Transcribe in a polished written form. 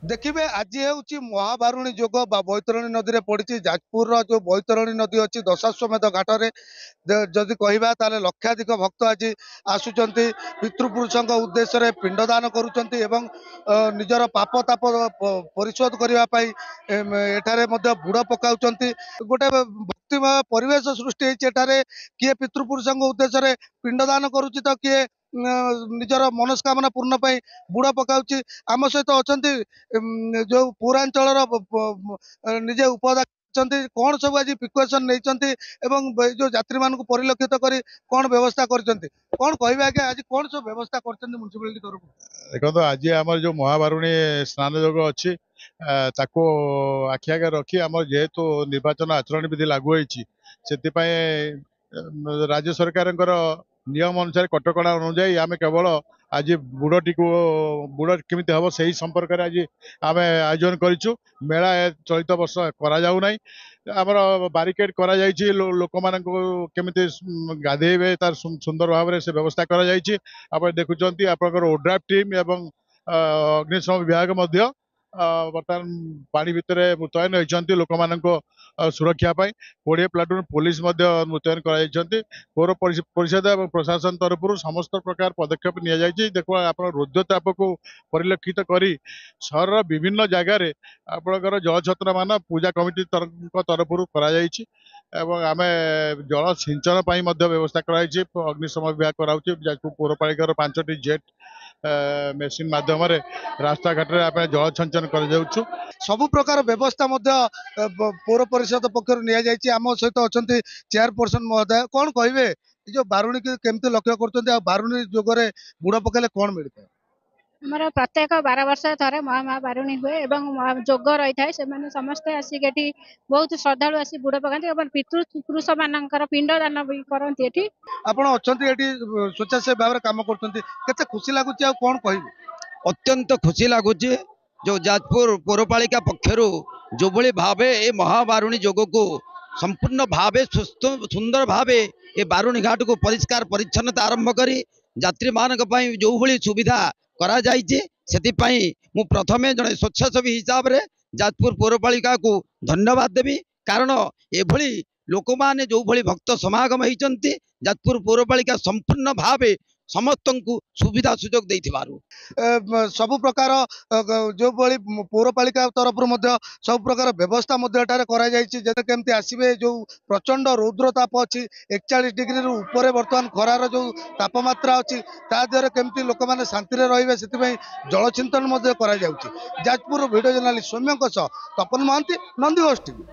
देखिए आज हूँ महाबारुणी जोग बैतरणी नदी में पड़ी जाजपुर जो बैतरणी नदी अच्छी दशाश्वमेध घाट में जदि कहवा ताले लक्षाधिक भक्त आज आसुंच पितृपुरुषों उद्देश्य पिंडदान करुँच निजर पाप ताप परिशोध करने एठारे बुड़ पकाउं गोटे भक्तिमय परिवेश सृष्टि होती किए पितृपुरुषों उद्देश्य पिंडदान करुच्ची तो किए निजर मनस्कामना पूर्ण बुड़ पकाउची आम सहित अच्छा जो पौरांचल निजे उपदा कौन सब आज प्रिकसन नहीं जो यात्री मान परिलक्षित कर कौन व्यवस्था कर कौन कह आगे आज कौन सब व्यवस्था कर म्यूनिसिपालिटी तरफ देखो आज आम जो महाबारुणी स्नान योग अच्छी ताको आखि आगे रखी आम जेहेतु निर्वाचन आचरण विधि लागू होती राज्य सरकार नियम अनुसार कटकणा अनुजाई आम केवल आज बुड़टी को बुड़ केमी हम से संपर्क में आज आम आयोजन करूँ मेला चलित वर्ष करा आमर बारिकेड कर लोक मान केमी गाधेबे तार सुंदर भाव में से व्यवस्था कर देखुं आप ओड्राफ टीम एवं अग्निशम विभाग बर्तमान पानी भितर मुतयन होती लोक मान सुरक्षा 20 प्लाटून पुलिस मुतयन कर पौर परिषद और प्रशासन तरफ समस्त प्रकार पदक्षेप नि देखो आप रुद्रताप को परिलक्षित कर सहर विभिन्न जगार आपंकर जलछत्र मान पूजा कमिटी तरफ आम जल सिंचन व्यवस्था कराई अग्निशम विभाग कराऊँ जाजपुर पौरपालिकार 5टी जेट मेसीन माध्यम रास्ता घाट में जल सिंचन कर सबु प्रकार व्यवस्था पौर परिषद पक्षर निम सहित अच्छा चेयरपर्सन महोदय कौन कहे जो बारुणी की केमती लक्ष्य कर बारुणी जोगरे बुड़ पकड़े कौन मिलता है आमर प्रत्येक 12 वर्ष थे महाबारुणी हुए जोग रही है से समस्ते आसिक बहुत श्रद्धा आसी बुड़ पकाते पितृपुरुष मान पिंड दान भी करती आप स्वेच्छासेवी भाव में कम कर खुशी लगुच कौन कह अत्यंत खुशी लगुच जो जाजपुर पौरपालिका पक्षर जो भली भाव ए महाबारुणी जोग को संपूर्ण भाव सुंदर भाव ए बारुणी घाट को परिष्कार परिच्छन्नता आरंभ कर यात्री मान जो भली सुविधा करा मु प्रथमे जड़े स्वेच्छासेवी हिसाब से जाजपुर पौरपालिका को धन्यवाद देवी कारण एभली लोक माने जो भली भक्त समागम होती जाजपुर पौरपालिका संपूर्ण भाव समस्त को सुविधा सुजोग सब प्रकार जो बड़ी पौरपालिका तरफ सब प्रकार व्यवस्था केमती आसवे जो प्रचंड रौद्रताप अच्छी 41 डिग्री ऊपर बर्तमान खरार जो तापमात्रा अच्छी ताद्वारा केमती लोक मैंने शांति रे से जल चिंतन जाजपुर भिडियो जर्नालीस्ट सौम्यों तपन महांती नंदीघोष टीवी।